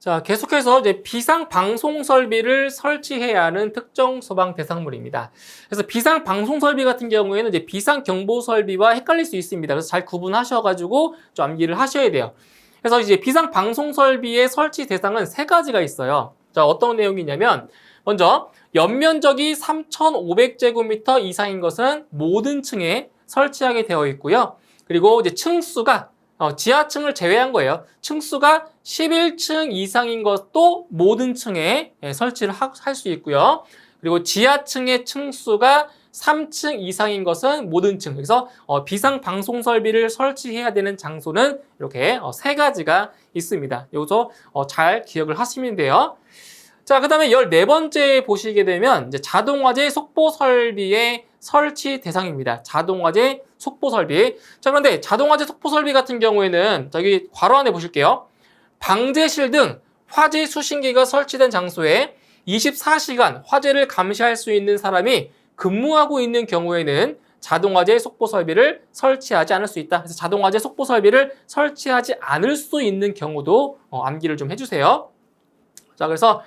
자, 계속해서 이제 비상 방송 설비를 설치해야 하는 특정 소방 대상물입니다. 그래서 비상 방송 설비 같은 경우에는 이제 비상 경보 설비와 헷갈릴 수 있습니다. 그래서 잘 구분하셔가지고 좀 암기를 하셔야 돼요. 그래서 이제 비상 방송 설비의 설치 대상은 세 가지가 있어요. 자, 어떤 내용이냐면 먼저 연면적이 3,500제곱미터 이상인 것은 모든 층에 설치하게 되어 있고요. 그리고 이제 층수가 지하층을 제외한 거예요. 층수가 11층 이상인 것도 모든 층에 설치를 할 수 있고요. 그리고 지하층의 층수가 3층 이상인 것은 모든 층. 그래서 비상 방송 설비를 설치해야 되는 장소는 이렇게 세 가지가 있습니다. 여기서 잘 기억을 하시면 돼요. 자, 그 다음에 14번째 보시게 되면 이제 자동화재 속보 설비의 설치 대상입니다. 자동화재 속보 설비. 자, 그런데 자동화재 속보 설비 같은 경우에는 저기 괄호 안에 보실게요. 방제실 등 화재 수신기가 설치된 장소에 24시간 화재를 감시할 수 있는 사람이 근무하고 있는 경우에는 자동화재 속보 설비를 설치하지 않을 수 있다. 그래서 자동화재 속보 설비를 설치하지 않을 수 있는 경우도 암기를 좀 해주세요. 자, 그래서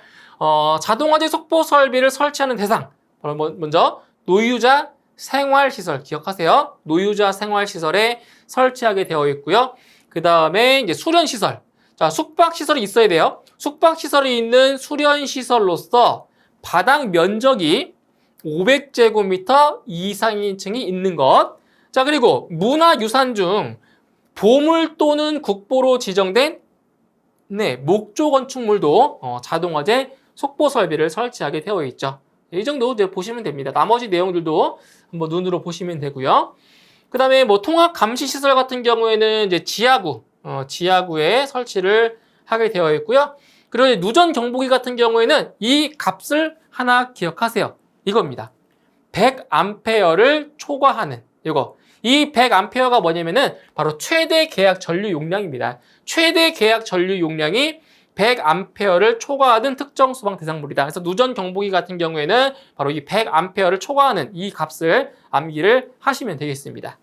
자동화재 속보 설비를 설치하는 대상. 먼저 노유자 생활시설 기억하세요. 노유자 생활시설에 설치하게 되어 있고요. 그 다음에 이제 수련시설. 자, 숙박시설이 있어야 돼요. 숙박시설이 있는 수련시설로서 바닥 면적이 500제곱미터 이상인 층이 있는 것. 자, 그리고 문화유산 중 보물 또는 국보로 지정된 목조 건축물도 자동화재 속보 설비를 설치하게 되어 있죠. 이 정도 이제 보시면 됩니다. 나머지 내용들도 한번 눈으로 보시면 되고요. 그 다음에 뭐 통합 감시 시설 같은 경우에는 이제 지하구에 설치를 하게 되어 있고요. 그리고 누전 경보기 같은 경우에는 이 값을 하나 기억하세요. 이겁니다. 100A를 초과하는 이거. 이 100A가 뭐냐면은 바로 최대 계약 전류 용량입니다. 최대 계약 전류 용량이 100A를 초과하는 특정 소방 대상물이다. 그래서 누전 경보기 같은 경우에는 바로 이 100A를 초과하는 이 값을 암기를 하시면 되겠습니다.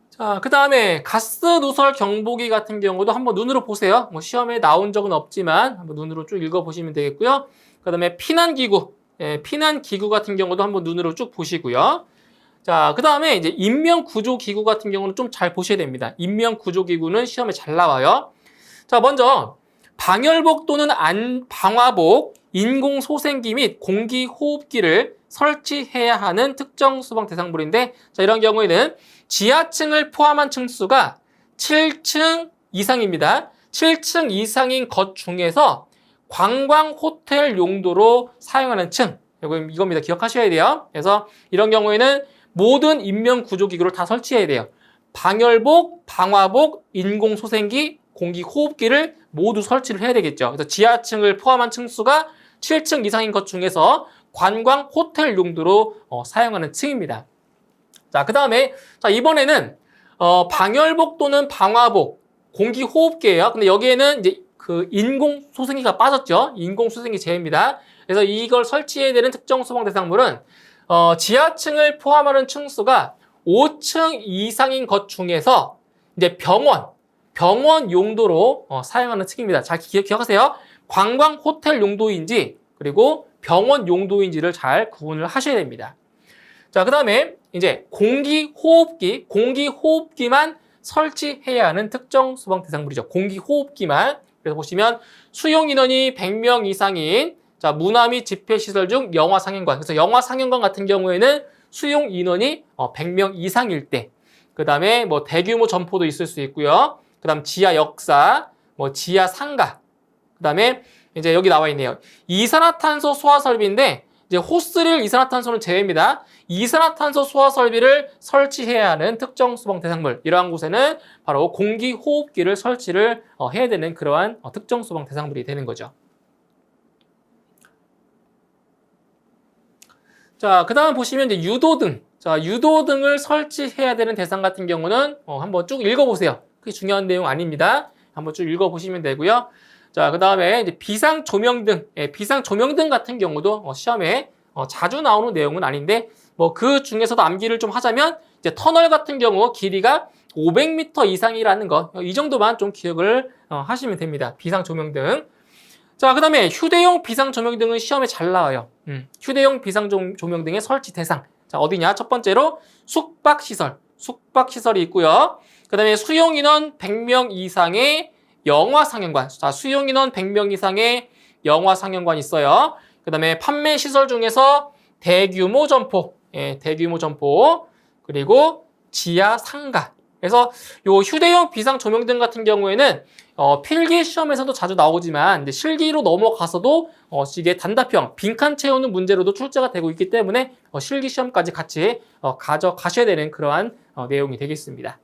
자, 그 다음에 가스 누설 경보기 같은 경우도 한번 눈으로 보세요. 뭐 시험에 나온 적은 없지만 한번 눈으로 쭉 읽어보시면 되겠고요. 그 다음에 피난기구, 피난기구 같은 경우도 한번 눈으로 쭉 보시고요. 자, 그 다음에 이제 인명구조기구 같은 경우는 좀 잘 보셔야 됩니다. 인명구조기구는 시험에 잘 나와요. 자, 먼저 방열복 또는 방화복, 인공소생기 및 공기호흡기를 설치해야 하는 특정 소방 대상물인데, 자, 이런 경우에는 지하층을 포함한 층수가 7층 이상입니다. 7층 이상인 것 중에서 관광 호텔 용도로 사용하는 층, 이겁니다. 기억하셔야 돼요. 그래서 이런 경우에는 모든 인명구조기구를 다 설치해야 돼요. 방열복, 방화복, 인공소생기, 공기호흡기를 모두 설치를 해야 되겠죠. 그래서 지하층을 포함한 층수가 7층 이상인 것 중에서 관광 호텔 용도로 사용하는 층입니다. 자, 그 다음에 이번에는 방열복 또는 방화복, 공기호흡기예요. 근데 여기에는 이제 그 인공소생기가 빠졌죠. 인공소생기 제외입니다. 그래서 이걸 설치해야 되는 특정 소방 대상물은 지하층을 포함하는 층수가 5층 이상인 것 중에서 이제 병원 용도로 사용하는 층입니다. 잘 기억하세요. 관광 호텔 용도인지 그리고 병원 용도인지를 잘 구분을 하셔야 됩니다. 자, 그 다음에 이제 공기호흡기만 설치해야 하는 특정 소방 대상물이죠. 공기호흡기만. 그래서 보시면 수용 인원이 100명 이상인 문화 및 집회시설 중 영화 상영관. 그래서 영화 상영관 같은 경우에는 수용 인원이 100명 이상일 때. 그 다음에 뭐 대규모 점포도 있을 수 있고요. 그 다음 지하 역사, 지하 상가. 그 다음에 이제 여기 나와 있네요. 이산화탄소 소화 설비인데 이제 호스릴 이산화탄소는 제외입니다. 이산화탄소 소화 설비를 설치해야 하는 특정 소방 대상물. 이러한 곳에는 바로 공기호흡기를 설치를 해야 되는 그러한 특정 소방 대상물이 되는 거죠. 자, 그 다음 보시면 이제 유도등. 자, 유도등을 설치해야 되는 대상 같은 경우는 한번 쭉 읽어보세요. 그게 중요한 내용 아닙니다. 한번 쭉 읽어보시면 되고요. 자, 그 다음에 이제 비상조명등. 비상조명등 같은 경우도 시험에 자주 나오는 내용은 아닌데, 그 중에서도 암기를 좀 하자면, 이제 터널 같은 경우 길이가 500m 이상이라는 것, 이 정도만 좀 기억을 하시면 됩니다. 비상조명등. 자, 그 다음에 휴대용 비상조명등은 시험에 잘 나와요. 휴대용 비상조명등의 설치 대상. 자, 어디냐? 첫 번째로 숙박시설. 숙박시설이 있고요. 그 다음에 수용인원 100명 이상의 영화상영관. 자, 수용인원 100명 이상의 영화상영관 있어요. 그 다음에 판매시설 중에서 대규모 점포. 예, 대규모 점포. 그리고 지하 상가. 그래서 요 휴대용 비상조명등 같은 경우에는 필기 시험에서도 자주 나오지만 이제 실기로 넘어가서도 이게 단답형 빈칸 채우는 문제로도 출제가 되고 있기 때문에 실기 시험까지 같이 가져가셔야 되는 그러한 내용이 되겠습니다.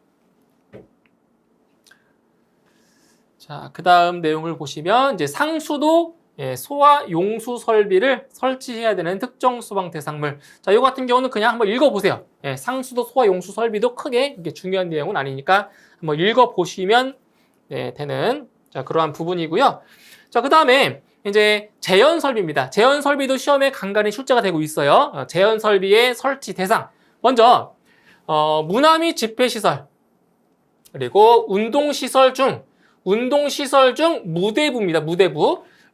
자, 그 다음 내용을 보시면 이제 상수도 소화 용수 설비를 설치해야 되는 특정 소방 대상물. 자, 이거 같은 경우는 그냥 한번 읽어보세요. 상수도 소화 용수 설비도 크게 이게 중요한 내용은 아니니까 한번 읽어보시면 되는 그러한 부분이고요. 자, 그 다음에 이제 제연 설비입니다. 제연 설비도 시험에 간간히 출제가 되고 있어요. 제연 설비의 설치 대상. 먼저 문화 및 집회시설, 그리고 운동시설 중 무대부입니다.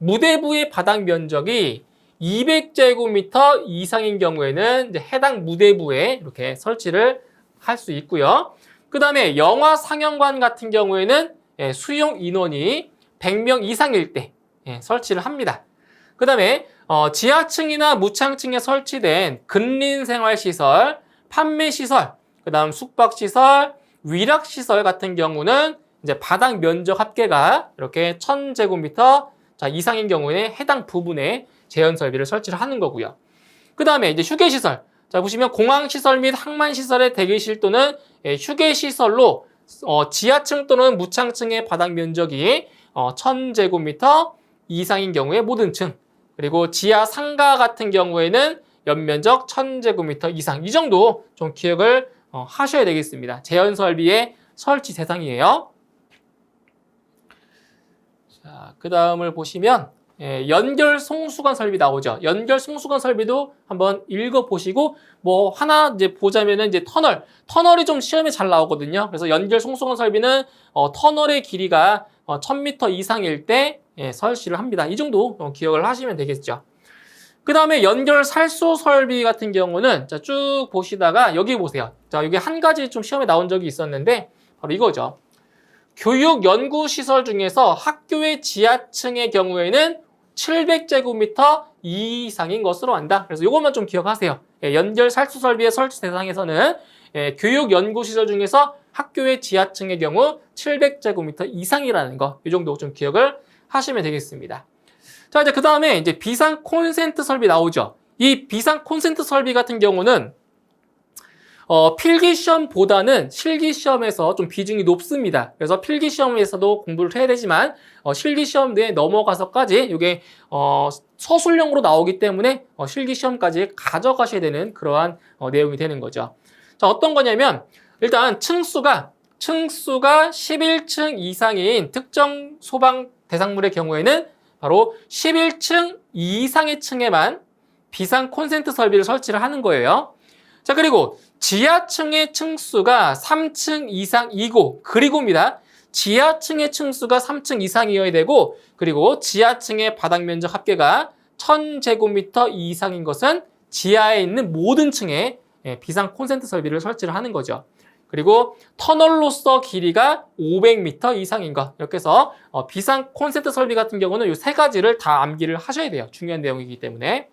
무대부의 바닥 면적이 200제곱미터 이상인 경우에는 이제 해당 무대부에 이렇게 설치를 할 수 있고요. 그 다음에 영화 상영관 같은 경우에는 수용 인원이 100명 이상일 때 설치를 합니다. 그 다음에 지하층이나 무창층에 설치된 근린생활시설, 판매시설, 그 다음 숙박시설, 위락시설 같은 경우는 이제 바닥 면적 합계가 이렇게 1000제곱미터 이상인 경우에 해당 부분에 제연 설비를 설치를 하는 거고요. 그 다음에 이제 휴게시설. 자, 보시면 공항시설 및 항만시설의 대기실 또는 휴게시설로 지하층 또는 무창층의 바닥 면적이 1000제곱미터 이상인 경우에 모든 층, 그리고 지하 상가 같은 경우에는 연면적 1000제곱미터 이상, 이 정도 좀 기억을 하셔야 되겠습니다. 제연 설비의 설치 대상이에요. 자, 그 다음을 보시면 연결 송수관 설비 나오죠. 연결 송수관 설비도 한번 읽어보시고 뭐 하나 이제 보자면은 이제 터널이 좀 시험에 잘 나오거든요. 그래서 연결 송수관 설비는 터널의 길이가 1000m 이상일 때 설치를 합니다. 이 정도 기억을 하시면 되겠죠. 그 다음에 연결 살수 설비 같은 경우는 자, 쭉 보시다가 여기 보세요. 자, 여기 한 가지 좀 시험에 나온 적이 있었는데 바로 이거죠. 교육 연구 시설 중에서 학교의 지하층의 경우에는 700제곱미터 이상인 것으로 안다. 그래서 이것만 좀 기억하세요. 연결 살수 설비의 설치 대상에서는 교육 연구 시설 중에서 학교의 지하층의 경우 700제곱미터 이상이라는 거, 이 정도 좀 기억을 하시면 되겠습니다. 자, 이제 그 다음에 이제 비상 콘센트 설비 나오죠. 이 비상 콘센트 설비 같은 경우는 필기시험보다는 실기시험에서 좀 비중이 높습니다. 그래서 필기시험에서도 공부를 해야 되지만 실기시험에 넘어가서까지 이게 서술형으로 나오기 때문에 실기시험까지 가져가셔야 되는 그러한 내용이 되는 거죠. 자, 어떤 거냐면 일단 층수가 11층 이상인 특정 소방 대상물의 경우에는 바로 11층 이상의 층에만 비상 콘센트 설비를 설치를 하는 거예요. 자, 그리고 지하층의 층수가 3층 이상이고, 그리고입니다. 지하층의 층수가 3층 이상이어야 되고, 그리고 지하층의 바닥 면적 합계가 1000제곱미터 이상인 것은 지하에 있는 모든 층에 비상 콘센트 설비를 설치를 하는 거죠. 그리고 터널로서 길이가 500m 이상인 것. 이렇게 해서 비상 콘센트 설비 같은 경우는 이 세 가지를 다 암기를 하셔야 돼요. 중요한 내용이기 때문에.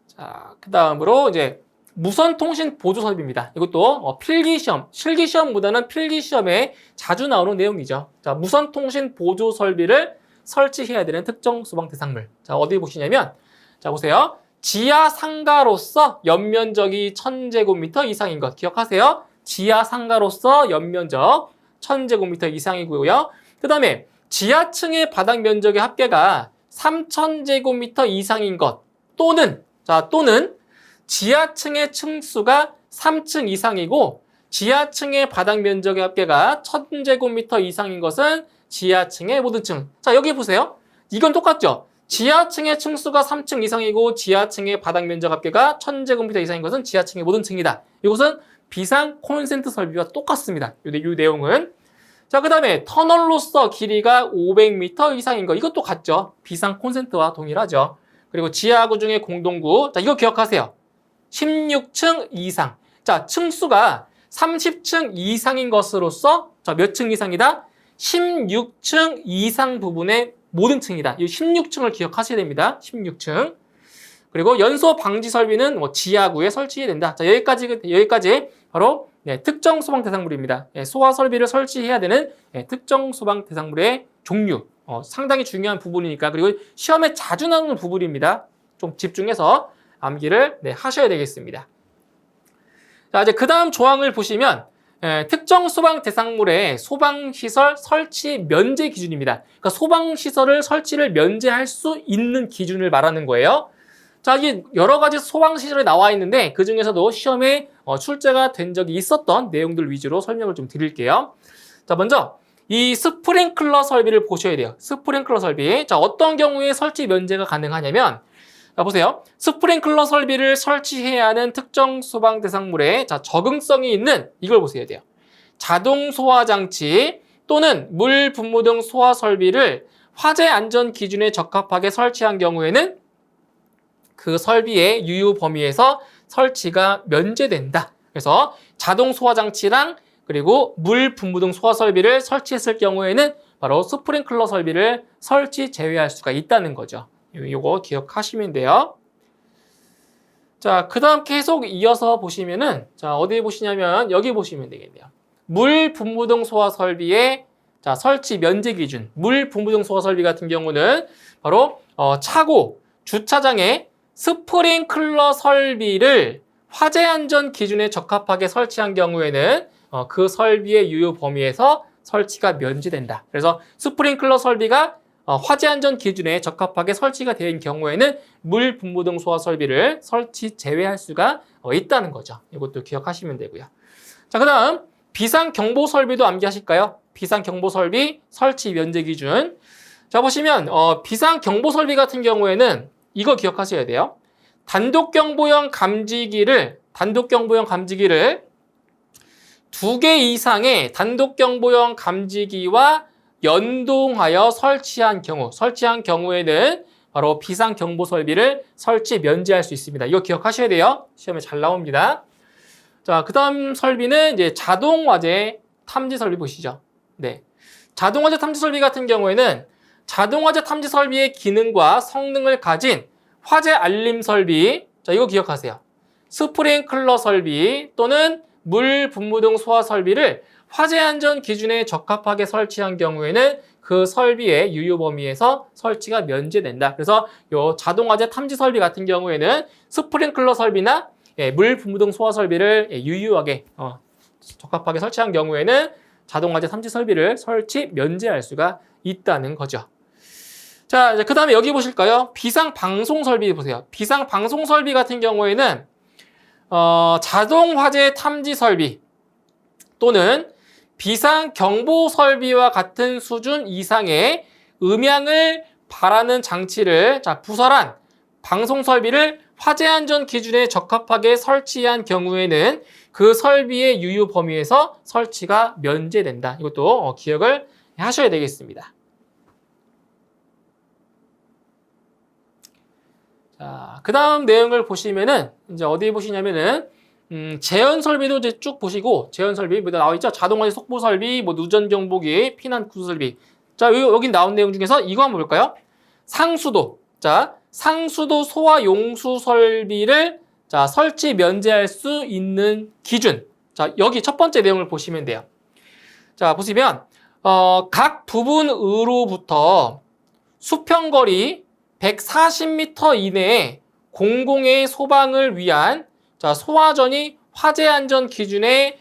자, 그 다음으로 이제 무선통신 보조 설비입니다. 이것도 필기시험, 실기시험보다는 필기시험에 자주 나오는 내용이죠. 자, 무선통신 보조 설비를 설치해야 되는 특정 소방 대상물. 자, 어디 보시냐면, 자, 보세요. 지하 상가로서 연면적이 1000제곱미터 이상인 것 기억하세요. 지하 상가로서 연면적 1000제곱미터 이상이고요. 그 다음에 지하층의 바닥 면적의 합계가 3000제곱미터 이상인 것 또는 지하층의 층수가 3층 이상이고 지하층의 바닥 면적의 합계가 1000제곱미터 이상인 것은 지하층의 모든 층. 자, 여기 보세요. 이건 똑같죠? 지하층의 층수가 3층 이상이고 지하층의 바닥 면적 합계가 1000제곱미터 이상인 것은 지하층의 모든 층이다. 이것은 비상 콘센트 설비와 똑같습니다. 이 내용은. 자, 그 다음에 터널로서 길이가 500m 이상인 거 이것도 같죠. 비상 콘센트와 동일하죠. 그리고 지하구 중에 공동구. 자, 이거 기억하세요. 16층 이상. 자, 층수가 30층 이상인 것으로서 자, 몇 층 이상이다? 16층 이상 부분의 모든 층이다. 이 16층을 기억하셔야 됩니다. 16층. 그리고 연소 방지 설비는 지하구에 설치해야 된다. 자, 여기까지 바로 특정 소방 대상물입니다. 소화 설비를 설치해야 되는 특정 소방 대상물의 종류. 상당히 중요한 부분이니까. 그리고 시험에 자주 나오는 부분입니다. 좀 집중해서 암기를 하셔야 되겠습니다. 자, 이제 그 다음 조항을 보시면 특정 소방 대상물의 소방시설 설치 면제 기준입니다. 그러니까 소방시설을 설치를 면제할 수 있는 기준을 말하는 거예요. 자, 이게 여러 가지 소방시설이 나와 있는데 그 중에서도 시험에 출제가 된 적이 있었던 내용들 위주로 설명을 좀 드릴게요. 자, 먼저 이 스프링클러 설비를 보셔야 돼요. 스프링클러 설비. 자, 어떤 경우에 설치 면제가 가능하냐면 자, 보세요. 스프링클러 설비를 설치해야 하는 특정 소방 대상물에 자, 적응성이 있는 이걸 보셔야 돼요. 자동 소화 장치 또는 물 분무 등 소화 설비를 화재 안전 기준에 적합하게 설치한 경우에는 그 설비의 유효 범위에서 설치가 면제된다. 그래서 자동 소화 장치랑 그리고 물 분무 등 소화 설비를 설치했을 경우에는 바로 스프링클러 설비를 설치 제외할 수가 있다는 거죠. 요거 기억하시면 돼요. 자, 그 다음 계속 이어서 보시면은, 자, 어디에 보시냐면, 여기 보시면 되겠네요. 물 분무 등 소화 설비의 자, 설치 면제 기준. 물 분무 등 소화 설비 같은 경우는 바로, 차고, 주차장에 스프링클러 설비를 화재 안전 기준에 적합하게 설치한 경우에는 그 설비의 유효 범위에서 설치가 면제된다. 그래서 스프링클러 설비가 화재 안전 기준에 적합하게 설치가 된 경우에는 물 분무 등 소화 설비를 설치 제외할 수가 있다는 거죠. 이것도 기억하시면 되고요. 자, 그다음 비상 경보 설비도 암기하실까요? 비상 경보 설비 설치 면제 기준. 자, 보시면 비상 경보 설비 같은 경우에는 이거 기억하셔야 돼요. 단독 경보용 감지기를 2개 이상의 단독 경보용 감지기와 연동하여 설치한 경우에는 바로 비상 경보 설비를 설치 면제할 수 있습니다. 이거 기억하셔야 돼요. 시험에 잘 나옵니다. 자, 그다음 설비는 이제 자동 화재 탐지 설비 보시죠. 네. 자동 화재 탐지 설비 같은 경우에는 자동 화재 탐지 설비의 기능과 성능을 가진 화재 알림 설비. 자, 이거 기억하세요. 스프링클러 설비 또는 물 분무 등 소화 설비를 화재 안전 기준에 적합하게 설치한 경우에는 그 설비의 유효 범위에서 설치가 면제된다. 그래서 요 자동 화재 탐지 설비 같은 경우에는 스프링클러 설비나 물 분무 등 소화 설비를 유효하게 적합하게 설치한 경우에는 자동 화재 탐지 설비를 설치 면제할 수가 있다는 거죠. 자, 그 다음에 여기 보실까요? 비상 방송 설비 보세요. 비상 방송 설비 같은 경우에는 자동 화재 탐지 설비 또는 비상 경보 설비와 같은 수준 이상의 음향을 발하는 장치를 부설한 방송 설비를 화재 안전 기준에 적합하게 설치한 경우에는 그 설비의 유효 범위에서 설치가 면제된다. 이것도 기억을 하셔야 되겠습니다. 자, 그 다음 내용을 보시면은 이제 어디에 보시냐면은 제한 설비도 이제 쭉 보시고 제한 설비 뭐 나와 있죠? 자동화재 속보 설비, 뭐 누전 경보기, 피난 구조 설비. 자, 여기 나온 내용 중에서 이거 한번 볼까요? 상수도. 자, 상수도 소화 용수 설비를 자, 설치 면제할 수 있는 기준. 자, 여기 첫 번째 내용을 보시면 돼요. 자, 보시면 각 부분으로부터 수평거리 140m 이내에 공공의 소방을 위한 자, 소화전이 화재 안전 기준에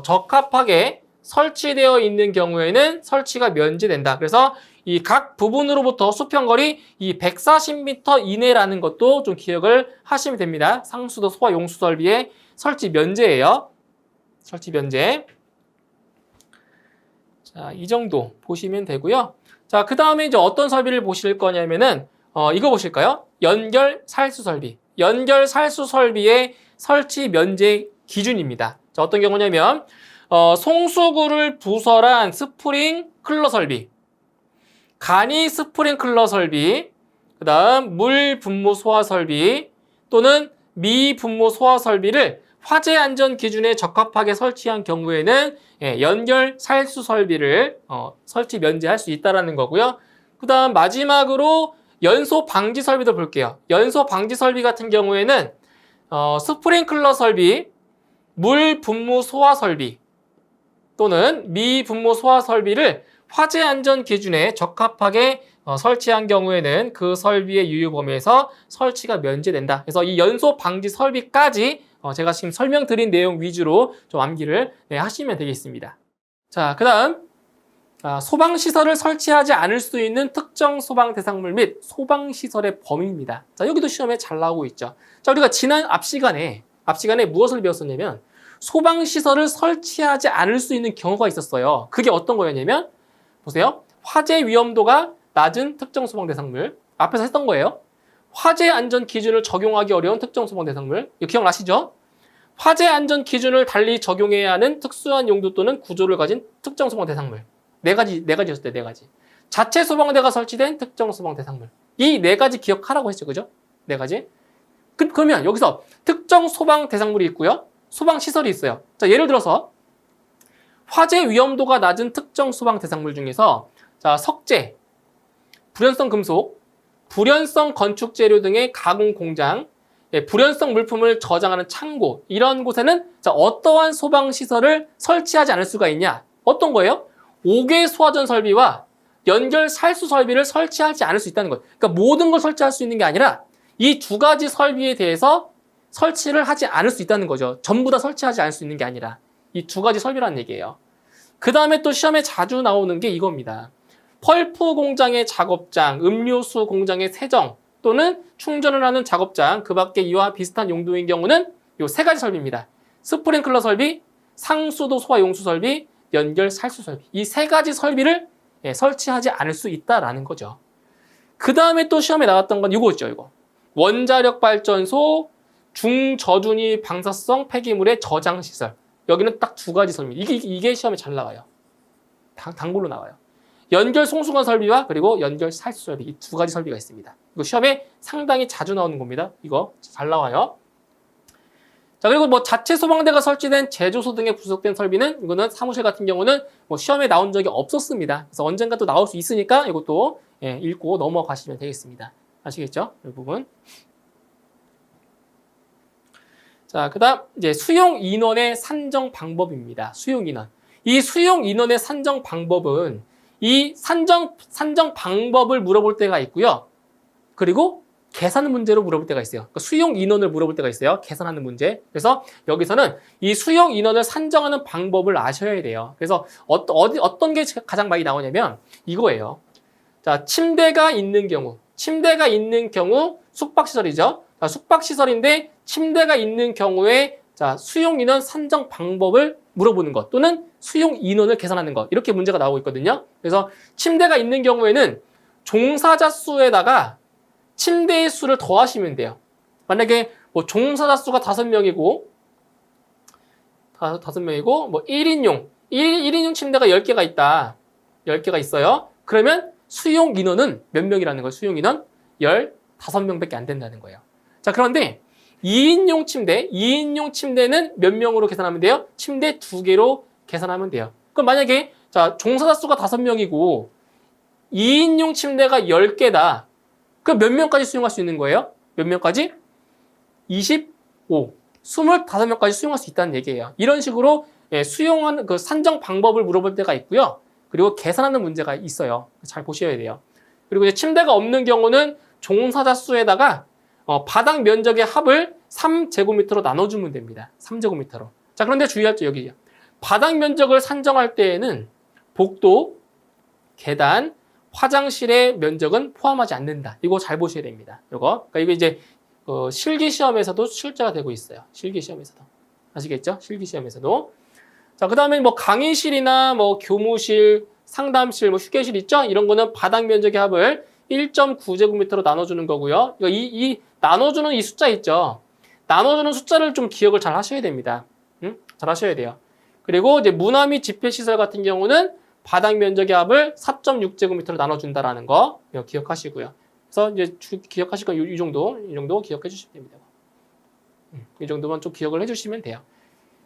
적합하게 설치되어 있는 경우에는 설치가 면제된다. 그래서 이 각 부분으로부터 수평거리 이 140m 이내라는 것도 좀 기억을 하시면 됩니다. 상수도 소화 용수 설비의 설치 면제예요. 설치 면제. 자, 이 정도 보시면 되고요. 자, 그 다음에 이제 어떤 설비를 보실 거냐면은 이거 보실까요? 연결 살수 설비. 연결 살수 설비의 설치 면제 기준입니다. 자, 어떤 경우냐면 송수구를 부설한 스프링클러 설비, 간이 스프링클러 설비, 그 다음 물 분무 소화 설비 또는 미 분무 소화 설비를 화재 안전 기준에 적합하게 설치한 경우에는 연결 살수 설비를 설치 면제할 수 있다는 거고요. 그 다음 마지막으로 연소 방지 설비도 볼게요. 연소 방지 설비 같은 경우에는 스프링클러 설비, 물 분무 소화 설비 또는 미 분무 소화 설비를 화재 안전 기준에 적합하게 설치한 경우에는 그 설비의 유효 범위에서 설치가 면제된다. 그래서 이 연소 방지 설비까지 제가 지금 설명드린 내용 위주로 좀 암기를 하시면 되겠습니다. 자, 그 다음 소방시설을 설치하지 않을 수 있는 특정 소방 대상물 및 소방시설의 범위입니다. 자, 여기도 시험에 잘 나오고 있죠. 자, 우리가 지난 앞 시간에 무엇을 배웠었냐면 소방시설을 설치하지 않을 수 있는 경우가 있었어요. 그게 어떤 거였냐면 보세요. 화재 위험도가 낮은 특정 소방 대상물. 앞에서 했던 거예요. 화재 안전 기준을 적용하기 어려운 특정 소방 대상물. 이거 기억나시죠? 화재 안전 기준을 달리 적용해야 하는 특수한 용도 또는 구조를 가진 특정 소방 대상물. 네 가지였을 때 네 가지. 자체 소방대가 설치된 특정 소방 대상물. 이 네 가지 기억하라고 했죠. 그죠? 네 가지. 그러면 여기서 특정 소방 대상물이 있고요. 소방 시설이 있어요. 자, 예를 들어서 화재 위험도가 낮은 특정 소방 대상물 중에서 자, 석재, 불연성 금속, 불연성 건축 재료 등의 가공 공장, 불연성 물품을 저장하는 창고 이런 곳에는 자, 어떠한 소방 시설을 설치하지 않을 수가 있냐? 어떤 거예요? 5개 소화전 설비와 연결 살수 설비를 설치하지 않을 수 있다는 거예요. 그러니까 모든 걸 설치할 수 있는 게 아니라 이 두 가지 설비에 대해서 설치를 하지 않을 수 있다는 거죠. 전부 다 설치하지 않을 수 있는 게 아니라 이 두 가지 설비라는 얘기예요. 그 다음에 또 시험에 자주 나오는 게 이겁니다. 펄프 공장의 작업장, 음료수 공장의 세정 또는 충전을 하는 작업장, 그 밖에 이와 비슷한 용도인 경우는 이 세 가지 설비입니다. 스프링클러 설비, 상수도 소화 용수 설비, 연결 살수 설비. 이 세 가지 설비를 설치하지 않을 수 있다라는 거죠. 그 다음에 또 시험에 나왔던 건 이거 있죠, 이거. 원자력 발전소, 중저준위 방사성 폐기물의 저장 시설. 여기는 딱 두 가지 설비입니다. 이게 시험에 잘 나와요. 단골로 나와요. 연결 송수관 설비와 그리고 연결 살수 설비. 이 두 가지 설비가 있습니다. 이거 시험에 상당히 자주 나오는 겁니다. 이거 잘 나와요. 자, 그리고 뭐 자체 소방대가 설치된 제조소 등에 부속된 설비는 이거는 사무실 같은 경우는 뭐 시험에 나온 적이 없었습니다. 그래서 언젠가 또 나올 수 있으니까 이것도 읽고 넘어가시면 되겠습니다. 아시겠죠? 이 부분. 자, 그다음 이제 수용 인원의 산정 방법입니다. 수용 인원. 이 수용 인원의 산정 방법은 이 산정 방법을 물어볼 때가 있고요. 그리고 계산 문제로 물어볼 때가 있어요. 그러니까 수용 인원을 물어볼 때가 있어요. 계산하는 문제. 그래서 여기서는 이 수용 인원을 산정하는 방법을 아셔야 돼요. 그래서 어떤 게 가장 많이 나오냐면 이거예요. 자, 침대가 있는 경우 숙박시설이죠. 자, 숙박시설인데 침대가 있는 경우에 자, 수용 인원 산정 방법을 물어보는 것 또는 수용 인원을 계산하는 것 이렇게 문제가 나오고 있거든요. 그래서 침대가 있는 경우에는 종사자 수에다가 침대의 수를 더하시면 돼요. 만약에 뭐 종사자 수가 5명이고 뭐 1인용 침대가 10개가 있다. 10개가 있어요. 그러면 수용 인원은 몇 명이라는 거예요? 수용 인원 15명밖에 안 된다는 거예요. 자, 그런데 2인용 침대는 몇 명으로 계산하면 돼요? 침대 2개로 계산하면 돼요. 그럼 만약에 자, 종사자 수가 5명이고 2인용 침대가 10개다. 그럼 몇 명까지 수용할 수 있는 거예요? 몇 명까지? 25. 25명까지 수용할 수 있다는 얘기예요. 이런 식으로 수용하는 그 산정 방법을 물어볼 때가 있고요. 그리고 계산하는 문제가 있어요. 잘 보셔야 돼요. 그리고 이제 침대가 없는 경우는 종사자 수에다가 바닥 면적의 합을 3제곱미터로 나눠주면 됩니다. 3제곱미터로. 자, 그런데 주의할 점 여기요. 바닥 면적을 산정할 때에는 복도, 계단, 화장실의 면적은 포함하지 않는다. 이거 잘 보셔야 됩니다. 그러니까 이거 이제 실기 시험에서도 출제가 되고 있어요. 실기 시험에서도. 아시겠죠? 실기 시험에서도. 자, 그다음에 뭐 강의실이나 뭐 교무실, 상담실, 뭐 휴게실 있죠? 이런 거는 바닥 면적의 합을 1.9제곱미터로 나눠주는 거고요. 이 나눠주는 이 숫자 있죠? 나눠주는 숫자를 좀 기억을 잘 하셔야 됩니다. 잘 하셔야 돼요. 그리고 이제 문화 및 집회시설 같은 경우는 바닥 면적의 합을 4.6제곱미터로 나눠준다라는 거 기억하시고요. 그래서 이제 기억하실 건 이 정도 기억해 주시면 됩니다. 이 정도만 좀 기억을 해주시면 돼요.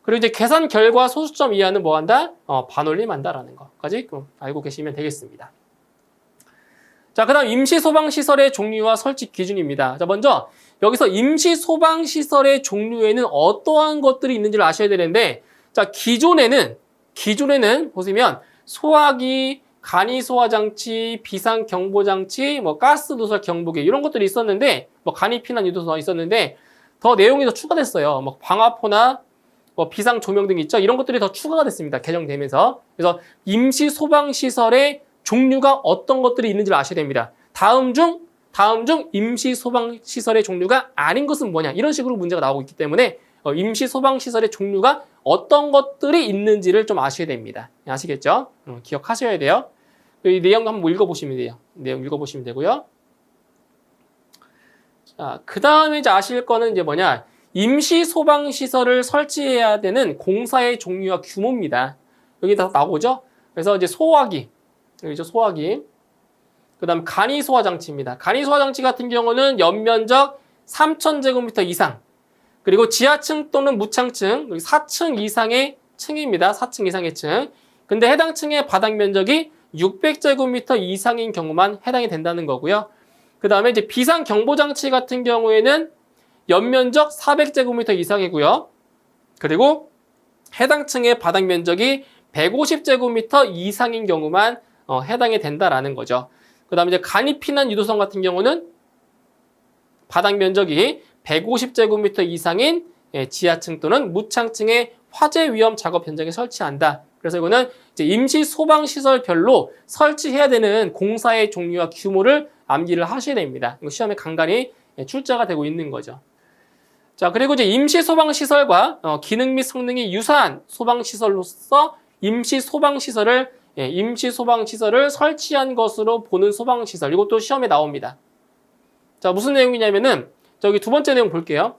그리고 이제 계산 결과 소수점 이하는 뭐 한다? 반올림한다라는 거까지 알고 계시면 되겠습니다. 자, 그 다음 임시 소방시설의 종류와 설치 기준입니다. 자, 먼저 여기서 임시 소방시설의 종류에는 어떠한 것들이 있는지를 아셔야 되는데, 자, 기존에는 보시면 소화기, 간이소화장치, 비상경보장치, 뭐 가스누설 경보기 이런 것들이 있었는데, 뭐 간이피난 유도소 있었는데 더 내용이 더 추가됐어요. 뭐 방화포나 뭐 비상 조명 등 있죠. 이런 것들이 더 추가가 됐습니다. 개정되면서. 그래서 임시 소방시설의 종류가 어떤 것들이 있는지를 아셔야 됩니다. 다음 중 임시 소방시설의 종류가 아닌 것은 뭐냐? 이런 식으로 문제가 나오고 있기 때문에 임시 소방시설의 종류가 어떤 것들이 있는지를 좀 아셔야 됩니다. 아시겠죠? 기억하셔야 돼요. 이 내용 한번 읽어보시면 돼요. 내용 읽어보시면 되고요. 자, 그 다음에 이제 아실 거는 이제 뭐냐? 임시 소방시설을 설치해야 되는 공사의 종류와 규모입니다. 여기 다 나오죠? 그래서 이제 소화기, 여기죠, 소화기. 그 다음 간이소화장치입니다. 간이소화장치 같은 경우는 연면적 3,000제곱미터 이상, 그리고 지하층 또는 무창층, 4층 이상의 층입니다. 4층 이상의 층. 근데 해당 층의 바닥 면적이 600제곱미터 이상인 경우만 해당이 된다는 거고요. 그 다음에 이제 비상경보장치 같은 경우에는 연면적 400제곱미터 이상이고요. 그리고 해당 층의 바닥 면적이 150제곱미터 이상인 경우만 해당이 된다라는 거죠. 그 다음에 이제 간이피난 유도선 같은 경우는 바닥 면적이 150제곱미터 이상인 지하층 또는 무창층의 화재 위험 작업 현장에 설치한다. 그래서 이거는 이제 임시 소방시설별로 설치해야 되는 공사의 종류와 규모를 암기를 하셔야 됩니다. 이거 시험에 간간히 출제가 되고 있는 거죠. 자, 그리고 이제 임시 소방시설과 기능 및 성능이 유사한 소방시설로서 임시 소방시설을 설치한 것으로 보는 소방시설. 이것도 시험에 나옵니다. 자, 무슨 내용이냐면은 저기 두 번째 내용 볼게요.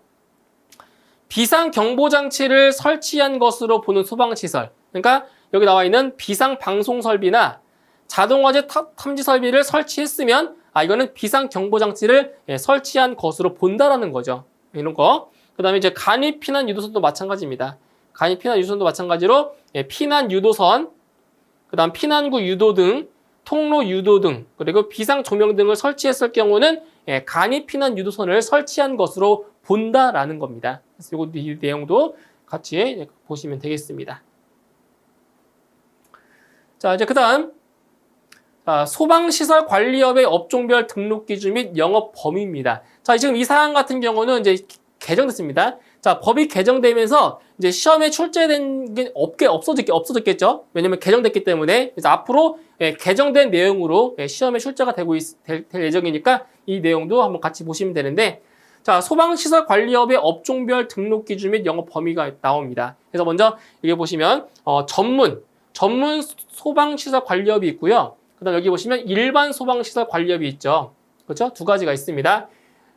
비상경보장치를 설치한 것으로 보는 소방시설. 그러니까 여기 나와 있는 비상방송설비나 자동화재 탐지 설비를 설치했으면 이거는 비상경보장치를 설치한 것으로 본다라는 거죠. 이런 거. 그 다음에 이제 간이피난 유도선도 마찬가지입니다. 간이피난 유도선도 마찬가지로 피난 유도선, 그 다음 피난구 유도등, 통로 유도등, 그리고 비상 조명 등을 설치했을 경우는 간이피난 유도선을 설치한 것으로 본다라는 겁니다. 그래서 이 내용도 같이 보시면 되겠습니다. 자, 이제 그 다음 소방시설 관리업의 업종별 등록 기준 및 영업 범위입니다. 자, 지금 이 사항 같은 경우는 이제 개정됐습니다. 자, 법이 개정되면서 이제 시험에 출제된 게 없어졌겠죠. 왜냐면 개정됐기 때문에. 그래서 앞으로 개정된 내용으로 시험에 출제가 될 예정이니까 이 내용도 한번 같이 보시면 되는데, 자, 소방시설 관리업의 업종별 등록 기준 및 영업 범위가 나옵니다. 그래서 먼저 여기 보시면 전문 소방시설 관리업이 있고요. 그다음 여기 보시면 일반 소방시설 관리업이 있죠. 그렇죠? 두 가지가 있습니다.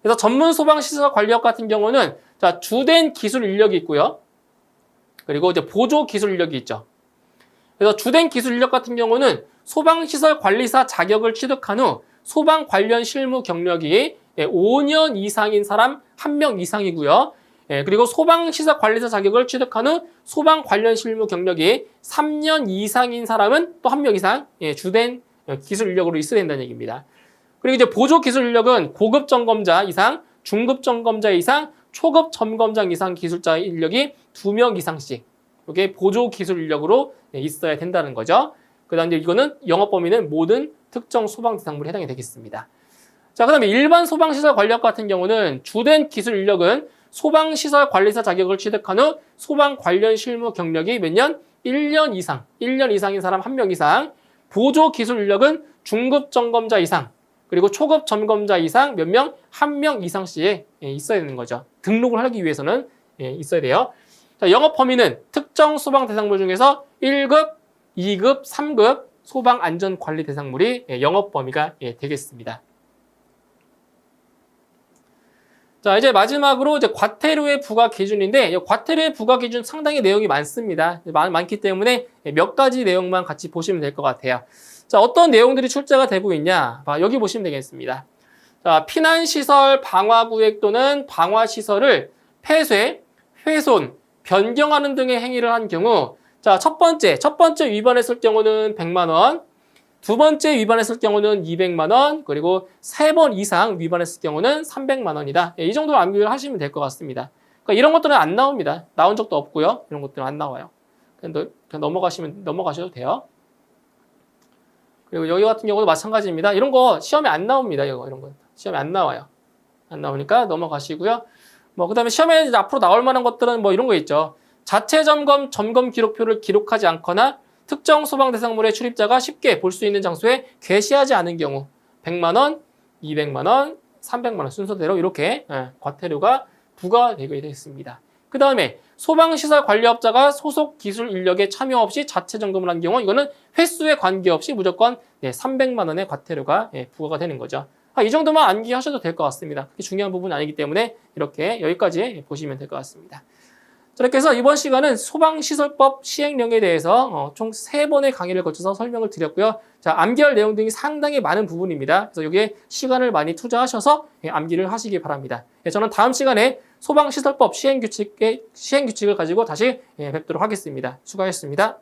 그래서 전문 소방시설 관리업 같은 경우는 자, 주된 기술 인력이 있고요. 그리고 이제 보조 기술 인력이 있죠. 그래서 주된 기술 인력 같은 경우는 소방시설 관리사 자격을 취득한 후 소방 관련 실무 경력이 5년 이상인 사람 1명 이상이고요. 그리고 소방시설 관리사 자격을 취득한 후 소방 관련 실무 경력이 3년 이상인 사람은 또 1명 이상 주된 기술 인력으로 있어야 된다는 얘기입니다. 그리고 이제 보조 기술 인력은 고급 점검자 이상, 중급 점검자 이상, 초급 점검장 이상 기술자 인력이 2명 이상씩 이게 보조 기술 인력으로 있어야 된다는 거죠. 그 다음에 이거는 영업 범위는 모든 특정 소방 대상물에 해당이 되겠습니다. 자, 그 다음에 일반 소방시설 관리업 같은 경우는 주된 기술 인력은 소방시설 관리사 자격을 취득한 후 소방 관련 실무 경력이 몇 년? 1년 이상인 사람 1명 이상, 보조 기술 인력은 중급 점검자 이상, 그리고 초급 점검자 이상 몇 명? 1명 이상씩 있어야 되는 거죠. 등록을 하기 위해서는 있어야 돼요. 자, 영업 범위는 특정 소방 대상물 중에서 1급, 2급, 3급 소방 안전 관리 대상물이 영업 범위가 되겠습니다. 자, 이제 마지막으로 이제 과태료의 부과 기준인데, 이 과태료의 부과 기준 상당히 내용이 많습니다. 많기 때문에 몇 가지 내용만 같이 보시면 될 것 같아요. 자, 어떤 내용들이 출제가 되고 있냐? 여기 보시면 되겠습니다. 자, 피난시설 방화구역 또는 방화시설을 폐쇄, 훼손, 변경하는 등의 행위를 한 경우, 자, 첫 번째 위반했을 경우는 100만 원, 두 번째 위반했을 경우는 200만 원, 그리고 3번 이상 위반했을 경우는 300만 원이다. 이 정도로 암기를 하시면 될 것 같습니다. 그러니까 이런 것들은 안 나옵니다. 나온 적도 없고요. 이런 것들은 안 나와요. 그냥 넘어가셔도 돼요. 그리고 여기 같은 경우도 마찬가지입니다. 이런 거 시험에 안 나옵니다. 이런 거 시험에 안 나와요. 안 나오니까 넘어가시고요. 그다음에 시험에 이제 앞으로 나올 만한 것들은 이런 거 있죠. 자체 점검 기록표를 기록하지 않거나 특정 소방 대상물의 출입자가 쉽게 볼 수 있는 장소에 게시하지 않은 경우 100만 원, 200만 원, 300만 원 순서대로 이렇게 과태료가 부과되게 되어 있습니다. 그 다음에 소방시설 관리업자가 소속 기술 인력에 참여 없이 자체 점검을 한 경우 이거는 횟수에 관계없이 무조건 300만 원의 과태료가 부과가 되는 거죠. 이 정도만 암기하셔도 될 것 같습니다. 그게 중요한 부분이 아니기 때문에 이렇게 여기까지 보시면 될 것 같습니다. 자, 이렇게 해서 이번 시간은 소방시설법 시행령에 대해서 총 3번의 강의를 거쳐서 설명을 드렸고요. 자, 암기할 내용 등이 상당히 많은 부분입니다. 그래서 여기에 시간을 많이 투자하셔서 암기를 하시기 바랍니다. 저는 다음 시간에 소방시설법 시행규칙을 가지고 다시 뵙도록 하겠습니다. 수고하셨습니다.